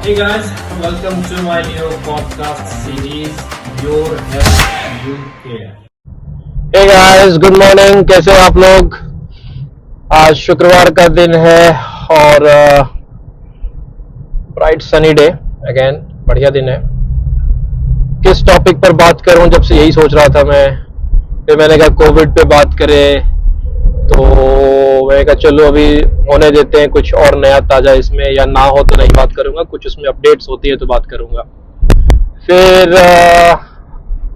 Hey guys, welcome to my new podcast series, Your Health You Care. Hey guys, good morning. कैसे हो आप लोग? आज शुक्रवार का दिन है और ब्राइट सनी डे अगेन, बढ़िया दिन है। किस टॉपिक पर बात करूं, जब से यही सोच रहा था मैं। फिर मैंने कहा कोविड पे बात करें, तो मैंने कहा चलो अभी होने देते हैं, कुछ और नया ताज़ा इसमें, या ना हो तो नहीं बात करूंगा, कुछ उसमें अपडेट्स होती है तो बात करूंगा। फिर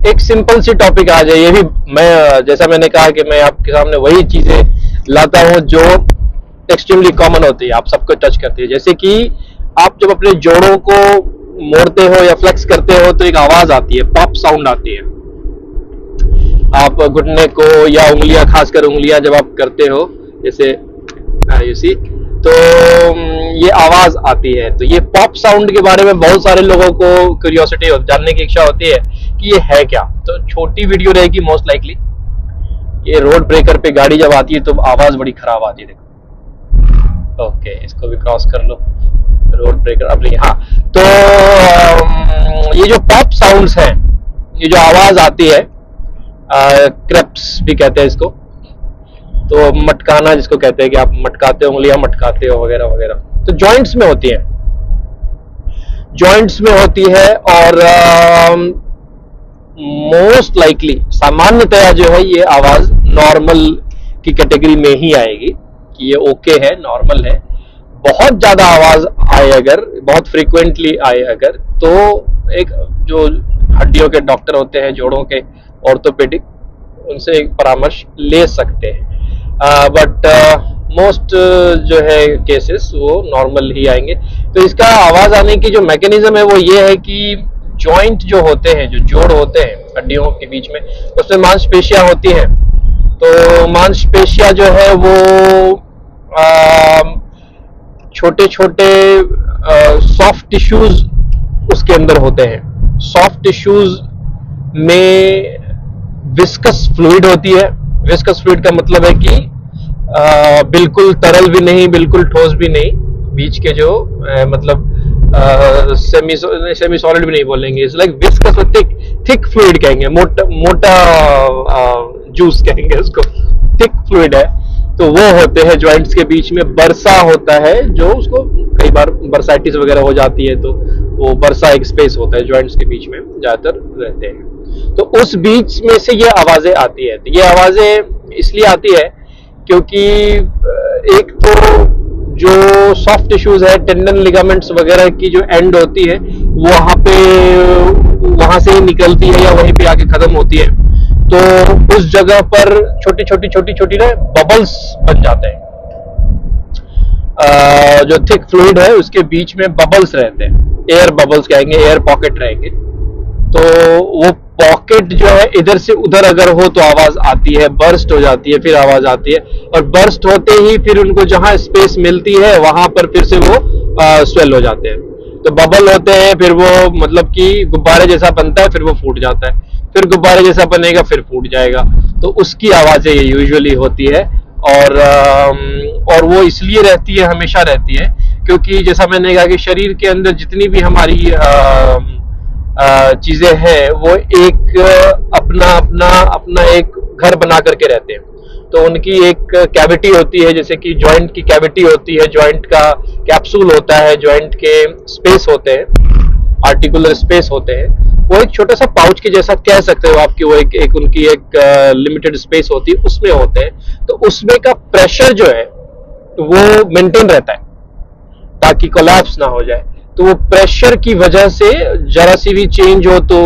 एक सिंपल सी टॉपिक आ जाए। ये भी मैं, जैसा मैंने कहा कि मैं आपके सामने वही चीजें लाता हूं जो एक्सट्रीमली कॉमन होती है, आप सबको टच करती है। जैसे कि आप जब अपने जोड़ों को मोड़ते हो या फ्लेक्स करते हो तो एक आवाज आती है, पॉप साउंड आती है। आप घुटने को या उंगलियां, खासकर उंगलियां जब आप करते हो, जैसे यू सी, तो ये आवाज आती है। तो ये पॉप साउंड के बारे में बहुत सारे लोगों को क्यूरियोसिटी जानने की इच्छा होती है कि ये है क्या। तो छोटी वीडियो रहेगी मोस्ट लाइकली। ये रोड ब्रेकर पे गाड़ी जब आती है तो आवाज बड़ी खराब आती है। देखो, ओके, इसको भी क्रॉस कर लो, रोड ब्रेकर अब नहीं। हाँ, तो ये जो पॉप साउंड्स हैं, ये जो आवाज आती है, क्रेप्स भी कहते हैं इसको, तो मटकाना जिसको कहते हैं कि आप मटकाते हो, उंगलियां मटकाते हो वगैरह वगैरह, तो जॉइंट्स में होती है, जॉइंट्स में होती है। और मोस्ट लाइकली, सामान्यतया जो है, ये आवाज नॉर्मल की कैटेगरी में ही आएगी कि ये ओके है, नॉर्मल है। बहुत ज्यादा आवाज आए अगर, बहुत फ्रीक्वेंटली आए अगर, तो एक जो हड्डियों के डॉक्टर होते हैं, जोड़ों के ऑर्थोपेडिक, उनसे एक परामर्श ले सकते हैं। बट मोस्ट जो है केसेस वो नॉर्मल ही आएंगे। तो इसका आवाज आने की जो मैकेनिज्म है वो ये है कि जॉइंट जो होते हैं, जो जोड़ होते हैं हड्डियों के बीच में, उसमें मांसपेशियां होती हैं। तो मांसपेशियां जो है वो छोटे छोटे सॉफ्ट टिश्यूज उसके अंदर होते हैं। सॉफ्ट टिश्यूज में विस्कस फ्लूइड होती है। विस्कस फ्लूइड का मतलब है कि बिल्कुल तरल भी नहीं, बिल्कुल ठोस भी नहीं, बीच के जो मतलब सेमी सॉलिड भी नहीं बोलेंगे, it's like viscous, thick fluid कहेंगे, मोटा जूस कहेंगे उसको, थिक फ्लूइड है। तो वो होते हैं जॉइंट्स के बीच में। बरसा होता है, जो उसको कई बार बरसाइटिस वगैरह हो जाती है, तो वो बरसा एक स्पेस होता है जॉइंट्स के बीच में, ज्यादातर रहते हैं। तो उस बीच में से ये आवाजें आती है। तो ये आवाजें इसलिए आती है क्योंकि एक तो जो सॉफ्ट टिश्यूज है, टेंडन, लिगामेंट्स वगैरह की जो एंड होती है, वहां से ही निकलती है या वहीं पे आके खत्म होती है। तो उस जगह पर छोटी छोटी ना बबल्स बन जाते हैं। जो थिक फ्लूइड है उसके बीच में बबल्स रहते हैं, एयर बबल्स कहेंगे, एयर पॉकेट रहेंगे। तो वो पॉकेट जो है, इधर से उधर अगर हो तो आवाज आती है, बर्स्ट हो जाती है, फिर आवाज आती है, और बर्स्ट होते ही फिर उनको जहां स्पेस मिलती है वहां पर फिर से वो स्वेल हो जाते हैं। तो बबल होते हैं, फिर वो मतलब कि गुब्बारे जैसा बनता है, फिर वो फूट जाता है, फिर गुब्बारे जैसा बनेगा, फिर फूट जाएगा। तो उसकी आवाजें यूजुअली होती है। और वो इसलिए रहती है, हमेशा रहती है, क्योंकि जैसा मैंने कहा कि शरीर के अंदर जितनी भी हमारी चीजें हैं, वो एक अपना एक घर बना करके रहते हैं। तो उनकी एक कैविटी होती है, जैसे कि जॉइंट की कैविटी होती है, जॉइंट का कैप्सूल होता है, जॉइंट के स्पेस होते हैं, आर्टिकुलर स्पेस होते हैं। वो एक छोटा सा पाउच के जैसा कह सकते हो आपकी, वो एक उनकी एक लिमिटेड स्पेस होती है, उसमें होते हैं। तो उसमें का प्रेशर जो है वो मेंटेन रहता है ताकि कोलैप्स ना हो जाए। तो वो प्रेशर की वजह से जरा सी भी चेंज हो तो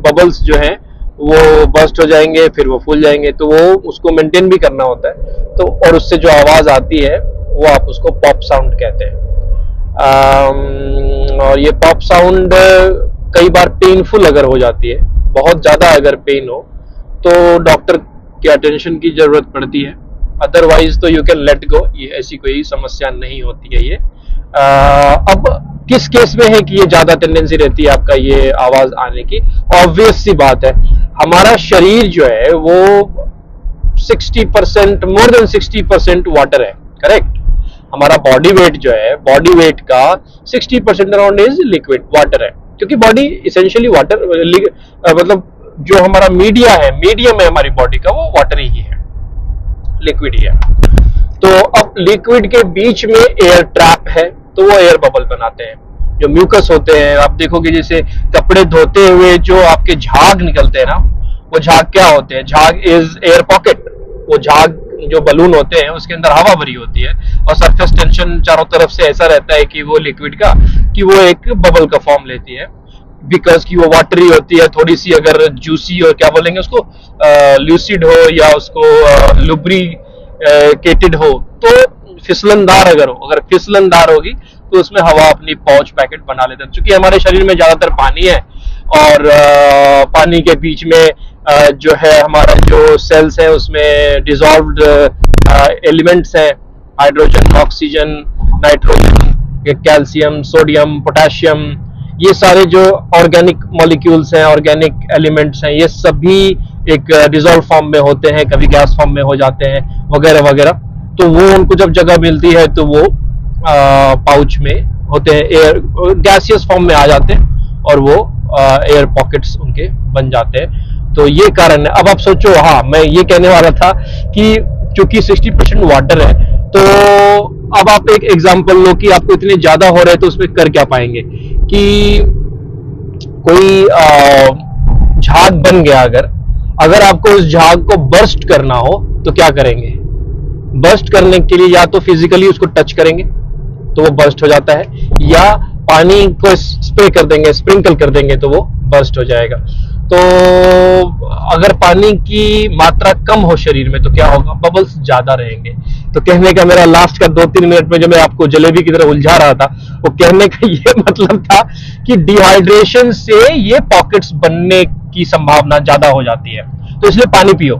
बबल्स जो हैं वो बर्स्ट हो जाएंगे, फिर वो फूल जाएंगे। तो वो उसको मेंटेन भी करना होता है। तो और उससे जो आवाज आती है वो आप उसको पॉप साउंड कहते हैं। और ये पॉप साउंड कई बार पेनफुल अगर हो जाती है, बहुत ज्यादा अगर पेन हो, तो डॉक्टर के अटेंशन की जरूरत पड़ती है। अदरवाइज तो यू कैन लेट गो, ये ऐसी कोई समस्या नहीं होती है ये। अब किस केस में है कि ये ज्यादा टेंडेंसी रहती है आपका ये आवाज आने की? ऑब्वियस सी बात है, हमारा शरीर जो है वो 60%, मोर देन 60% वाटर है, करेक्ट? हमारा बॉडी वेट जो है, बॉडी वेट का 60% अराउंड इज लिक्विड, वाटर है, क्योंकि बॉडी इसेंशियली वाटर, मतलब जो हमारा मीडिया है, मीडियम है हमारी बॉडी का, वो वाटर ही है, लिक्विड ही है। तो अब लिक्विड के बीच में एयर ट्रैप है, तो वो एयर बबल बनाते हैं। जो म्यूकस होते हैं, आप देखोगे जैसे कपड़े धोते हुए जो आपके झाग निकलते हैं ना, वो झाग क्या होते हैं? झाग इज एयर पॉकेट। वो झाग जो बलून होते हैं उसके अंदर हवा भरी होती है और सरफेस टेंशन चारों तरफ से ऐसा रहता है कि वो लिक्विड का, कि वो एक बबल का फॉर्म लेती है, बिकॉज की वो वाटरी होती है, थोड़ी सी अगर जूसी और क्या बोलेंगे उसको, ल्यूसिड हो या उसको लुब्रिकेटेड हो, तो फिसलनदार अगर फिसलनदार होगी तो उसमें हवा अपनी पाउच पैकेट बना लेते हैं। क्योंकि हमारे शरीर में ज्यादातर पानी है और पानी के बीच में जो है हमारा जो सेल्स है उसमें डिजॉल्व्ड एलिमेंट्स हैं, hydrogen, oxygen, nitrogen, calcium, sodium, potassium, ये सारे जो ऑर्गेनिक मॉलिक्यूल्स हैं, ऑर्गेनिक एलिमेंट्स हैं, ये सभी एक डिजॉल्व फॉर्म में होते हैं, कभी गैस फॉर्म में हो जाते हैं वगैरह वगैरह। तो वो उनको जब जगह मिलती है तो वो पाउच में होते हैं, एयर गैसियस फॉर्म में आ जाते हैं और वो एयर पॉकेट्स उनके बन जाते हैं। तो ये कारण है। अब आप सोचो, हाँ मैं ये कहने वाला था कि चूंकि 60% वाटर है, तो अब आप एक एग्जांपल लो कि आपको इतने ज्यादा हो रहे हैं तो उसमें कर क्या पाएंगे, कि कोई झाग बन गया, अगर आपको उस झाग को बर्स्ट करना हो तो क्या करेंगे? बर्स्ट करने के लिए या तो फिजिकली उसको टच करेंगे तो वो बर्स्ट हो जाता है, या पानी को स्प्रे कर देंगे, स्प्रिंकल कर देंगे तो वो बर्स्ट हो जाएगा। तो अगर पानी की मात्रा कम हो शरीर में तो क्या होगा? बबल्स ज्यादा रहेंगे। तो कहने का मेरा लास्ट का 2-3 मिनट में जो मैं आपको जलेबी की तरह उलझा रहा था, वो कहने का ये मतलब था कि डिहाइड्रेशन से ये पॉकेट्स बनने की संभावना ज्यादा हो जाती है। तो इसलिए पानी पियो।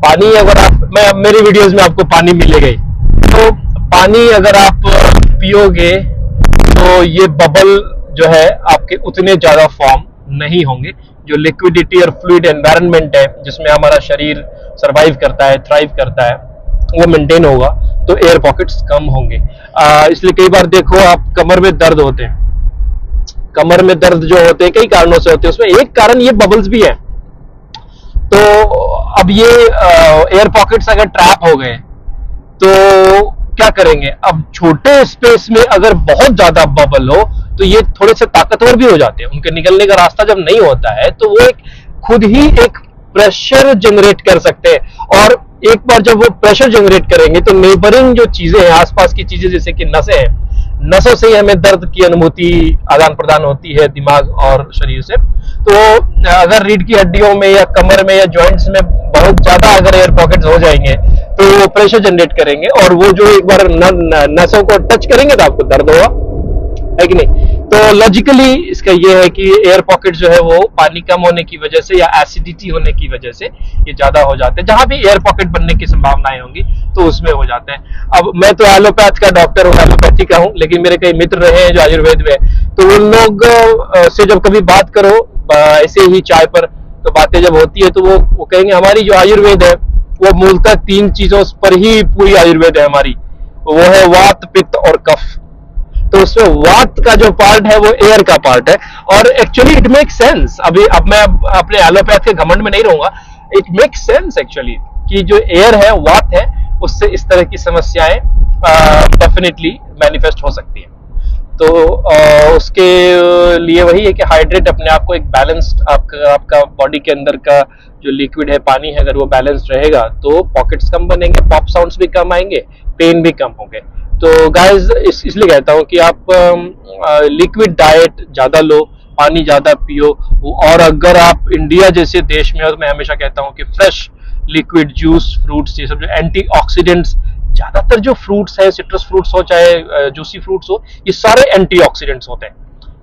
पानी अगर आप, मैं मेरी वीडियोस में आपको पानी मिलेगा ही, तो पानी अगर आप पियोगे तो ये बबल जो है आपके उतने ज्यादा फॉर्म नहीं होंगे। जो लिक्विडिटी और फ्लूइड एनवायरनमेंट है जिसमें हमारा शरीर सरवाइव करता है, थ्राइव करता है, वो मेंटेन होगा, तो एयर पॉकेट्स कम होंगे। इसलिए कई बार देखो आप, कमर में दर्द होते हैं, कमर में दर्द जो होते हैं कई कारणों से होते हैं, उसमें एक कारण ये बबल्स भी है। तो अब ये एयर पॉकेट्स अगर ट्रैप हो गए तो क्या करेंगे? अब छोटे स्पेस में अगर बहुत ज्यादा बबल हो तो ये थोड़े से ताकतवर भी हो जाते हैं, उनके निकलने का रास्ता जब नहीं होता है तो वो एक खुद ही एक प्रेशर जनरेट कर सकते हैं। और एक बार जब वो प्रेशर जनरेट करेंगे तो नेबरिंग जो चीजें हैं, आसपास की चीजें जैसे कि नसें हैं, नसों से ही हमें दर्द की अनुभूति आदान प्रदान होती है दिमाग और शरीर से। तो अगर रीढ़ की हड्डियों में या कमर में या जॉइंट्स में बहुत ज्यादा अगर एयर पॉकेट्स हो जाएंगे तो वो प्रेशर जनरेट करेंगे और वो जो एक बार नसों को टच करेंगे तो आपको दर्द होगा, है कि नहीं? तो लॉजिकली इसका ये है कि एयर पॉकेट जो है वो पानी कम होने की वजह से या एसिडिटी होने की वजह से ये ज्यादा हो जाते हैं। जहां भी एयर पॉकेट बनने की संभावनाएं होंगी तो उसमें हो जाते हैं। अब मैं तो एलोपैथ का डॉक्टर हूँ, एलोपैथी का हूँ, लेकिन मेरे कई मित्र रहे हैं जो आयुर्वेद में, तो उन लोग से जब कभी बात करो ऐसे ही चाय पर, तो बातें जब होती है तो वो कहेंगे हमारी जो आयुर्वेद है वो मूलतः 3 चीजों पर ही पूरी आयुर्वेद है हमारी, वो है वात, पित्त और कफ। तो उसमें वात का जो पार्ट है वो एयर का पार्ट है, और एक्चुअली इट मेक सेंस। अब मैं अपने एलोपैथ के घमंड में नहीं रहूंगा, इट मेक सेंस एक्चुअली कि जो एयर है, वात है, उससे इस तरह की समस्याएं डेफिनेटली मैनिफेस्ट हो सकती है। तो उसके लिए वही है कि हाइड्रेट अपने आप को एक बैलेंस्ड, आपका बॉडी के अंदर का जो लिक्विड है, पानी है, अगर वो बैलेंस्ड रहेगा तो पॉकेट्स कम बनेंगे, पॉप साउंड्स भी कम आएंगे, पेन भी कम होंगे। तो गाइस इसलिए कहता हूँ कि आप लिक्विड डाइट ज्यादा लो, पानी ज्यादा पियो, और अगर आप इंडिया जैसे देश में हो तो मैं हमेशा कहता हूँ कि फ्रेश लिक्विड जूस, फ्रूट्स, ये सब जो एंटीऑक्सीडेंट्स, ज्यादातर जो फ्रूट्स है, सिट्रस फ्रूट्स हो चाहे जूसी फ्रूट्स हो, ये सारे एंटीऑक्सीडेंट्स होते हैं।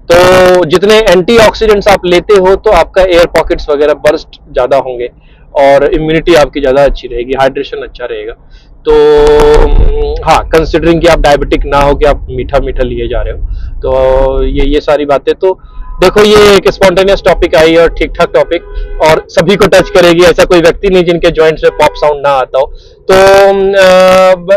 तो जितने एंटीऑक्सीडेंट्स आप लेते हो तो आपका एयर पॉकेट्स वगैरह बर्स्ट ज्यादा होंगे और इम्यूनिटी आपकी ज्यादा अच्छी रहेगी, हाइड्रेशन अच्छा रहेगा। तो हाँ, कंसिडरिंग कि आप डायबिटिक ना हो, कि आप मीठा मीठा लिए जा रहे हो, तो ये सारी बातें। तो देखो ये एक स्पॉन्टेनियस टॉपिक आई और ठीक ठाक टॉपिक, और सभी को टच करेगी, ऐसा कोई व्यक्ति नहीं जिनके जॉइंट्स में पॉप साउंड ना आता हो। तो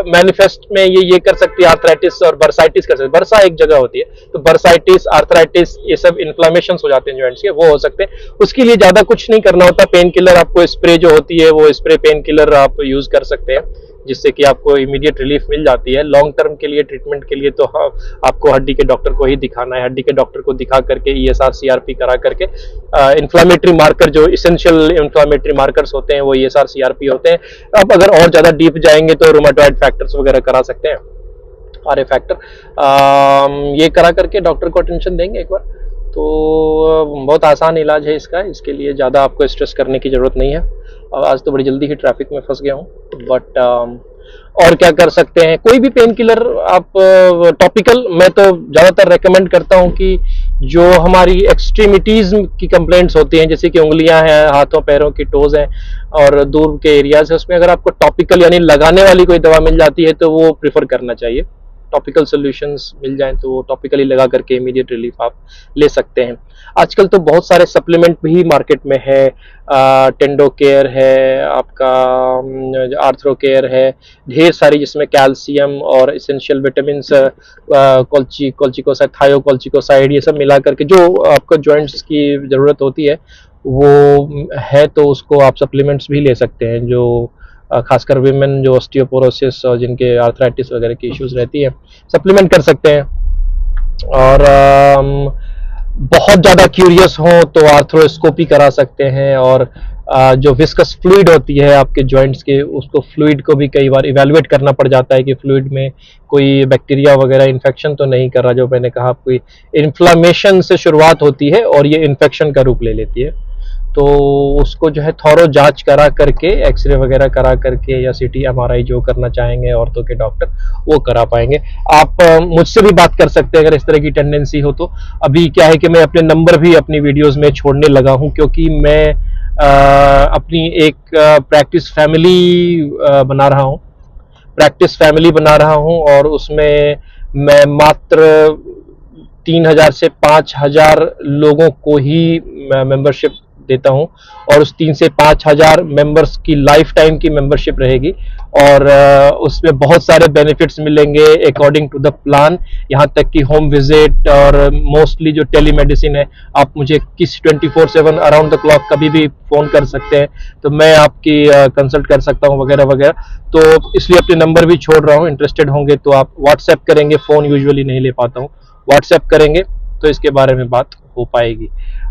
मैनिफेस्ट में ये कर सकती है, आर्थराइटिस और बर्साइटिस कर सकते हैं। बर्सा एक जगह होती है, तो बर्साइटिस, आर्थराइटिस, ये सब इन्फ्लामेशन हो जाते हैं जॉइंट्स के, वो हो सकते हैं। उसके लिए ज्यादा कुछ नहीं करना होता, पेन किलर आपको स्प्रे जो होती है वो स्प्रे पेन किलर आप यूज कर सकते हैं, जिससे कि आपको इमीडिएट रिलीफ मिल जाती है। लॉन्ग टर्म के लिए, ट्रीटमेंट के लिए तो हाँ, आपको हड्डी के डॉक्टर को ही दिखाना है। हड्डी के डॉक्टर को दिखा करके ESR CRP करा करके इन्फ्लामेटरी मार्कर, जो इसेंशियल इन्फ्लामेटरी मार्कर्स होते हैं वो ESR CRP होते हैं। अब अगर और ज्यादा डीप जाएंगे तो रूमेटॉइड फैक्टर्स वगैरह करा सकते हैं, RA फैक्टर। ये करा करके डॉक्टर को अटेंशन देंगे एक बार, तो बहुत आसान इलाज है इसका। इसके लिए ज़्यादा आपको स्ट्रेस करने की ज़रूरत नहीं है। आज तो बड़ी जल्दी ही ट्रैफिक में फंस गया हूँ, बट और क्या कर सकते हैं, कोई भी पेन किलर आप टॉपिकल, मैं तो ज़्यादातर रेकमेंड करता हूँ कि जो हमारी एक्सट्रीमिटीज़ की कंप्लेंट्स होती हैं, जैसे कि उंगलियां हैं, हाथों पैरों की टोज़ हैं और दूर के एरियाज है, उसमें अगर आपको टॉपिकल यानी लगाने वाली कोई दवा मिल जाती है तो वो प्रीफर करना चाहिए। टॉपिकल सॉल्यूशंस मिल जाएं तो वो टॉपिकली लगा करके इमीडिएट रिलीफ आप ले सकते हैं। आजकल तो बहुत सारे सप्लीमेंट भी मार्केट में है, टेंडो केयर है, आपका आर्थरो केयर है, ढेर सारी, जिसमें कैल्शियम और इसेंशियल विटामिन, कोल्चिकोसाइड, थायोकोल्चिकोसाइड, ये सब मिला करके जो आपको जॉइंट्स की ज़रूरत होती है वो है, तो उसको आप सप्लीमेंट्स भी ले सकते हैं। जो खासकर विमेन जो ऑस्टियोपोरोसिस और जिनके आर्थराइटिस वगैरह की इश्यूज रहती है, सप्लीमेंट कर सकते हैं। और बहुत ज़्यादा क्यूरियस हो तो आर्थ्रोस्कोपी करा सकते हैं, और जो विस्कस फ्लूइड होती है आपके जॉइंट्स के, उसको फ्लूइड को भी कई बार इवेलुएट करना पड़ जाता है कि फ्लूइड में कोई बैक्टीरिया वगैरह इन्फेक्शन तो नहीं कर रहा। जो मैंने कहा, कोई इन्फ्लामेशन से शुरुआत होती है और ये इन्फेक्शन का रूप ले लेती है, तो उसको जो है थॉरो जांच करा करके, एक्सरे वगैरह करा करके, या CT MRI जो करना चाहेंगे ऑर्थो के डॉक्टर वो करा पाएंगे। आप मुझसे भी बात कर सकते हैं अगर इस तरह की टेंडेंसी हो तो। अभी क्या है कि मैं अपने नंबर भी अपनी वीडियोस में छोड़ने लगा हूं, क्योंकि मैं अपनी एक प्रैक्टिस फैमिली बना रहा हूं, और उसमें मैं मात्र 3000 से 5000 लोगों को ही मेंबरशिप देता हूं, और उस 3 से 5000 मेंबर्स की लाइफ टाइम की मेंबरशिप रहेगी, और उसमें बहुत सारे बेनिफिट्स मिलेंगे अकॉर्डिंग टू द प्लान। यहाँ तक कि होम विजिट, और मोस्टली जो टेलीमेडिसिन है, आप मुझे 24/7 अराउंड द क्लॉक कभी भी फ़ोन कर सकते हैं, तो मैं आपकी कंसल्ट कर सकता हूँ वगैरह वगैरह। तो इसलिए अपने नंबर भी छोड़ रहा हूँ, इंटरेस्टेड होंगे तो आप व्हाट्सएप करेंगे, फ़ोन यूजुअली नहीं ले पाता हूँ, व्हाट्सएप करेंगे तो इसके बारे में बात हो पाएगी।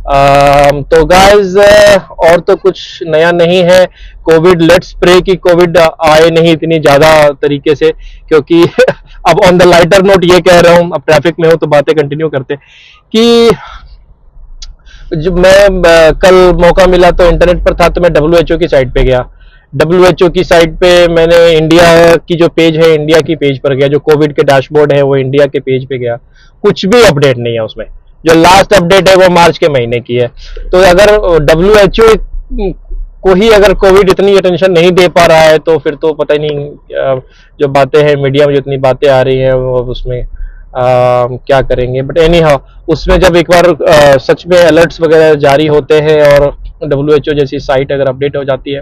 तो गाइज और तो कुछ नया नहीं है। कोविड, लेट्स प्रे कि कोविड आए नहीं इतनी ज्यादा तरीके से, क्योंकि अब ऑन द लाइटर नोट ये कह रहा हूँ, अब ट्रैफिक में हूँ तो बातें कंटिन्यू करते कि जब मैं कल मौका मिला तो इंटरनेट पर था, तो मैं WHO की साइट पे गया। WHO की साइट पे मैंने इंडिया की जो पेज है, इंडिया की पेज पर गया, जो कोविड के डैशबोर्ड है वो इंडिया के पेज पे गया, कुछ भी अपडेट नहीं है उसमें। जो लास्ट अपडेट है वो मार्च के महीने की है। तो अगर WHO को ही अगर कोविड इतनी अटेंशन नहीं दे पा रहा है, तो फिर तो पता ही नहीं जो बातें हैं मीडिया में, जो इतनी बातें आ रही हैं वो उसमें क्या करेंगे। बट एनी हाउ, उसमें जब एक बार सच में अलर्ट्स वगैरह जारी होते हैं और WHO जैसी साइट अगर अपडेट हो जाती है,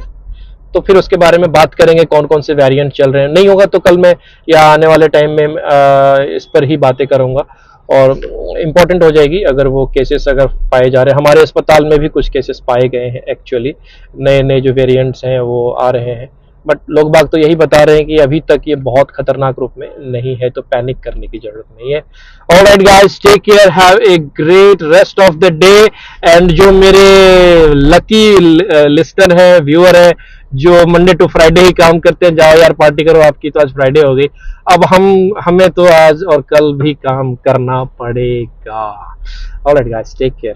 तो फिर उसके बारे में बात करेंगे कौन कौन से वेरिएंट चल रहे हैं। नहीं होगा तो कल मैं या आने वाले टाइम में इस पर ही बातें करूंगा, और इम्पोर्टेंट हो जाएगी अगर वो केसेस अगर पाए जा रहे हैं। हमारे अस्पताल में भी कुछ केसेस पाए गए हैं एक्चुअली, नए नए जो वेरिएंट्स हैं वो आ रहे हैं, बट लोग बाग तो यही बता रहे हैं कि अभी तक ये बहुत खतरनाक रूप में नहीं है, तो पैनिक करने की जरूरत नहीं है। Alright guys, take care, have a great rest of the day. And जो मेरे लकी लिस्टर है, व्यूअर है, जो मंडे टू फ्राइडे ही काम करते हैं, जाओ यार पार्टी करो, आपकी तो आज फ्राइडे हो गई। अब हमें तो आज और कल भी काम करना पड़ेगा। Alright guys, take care.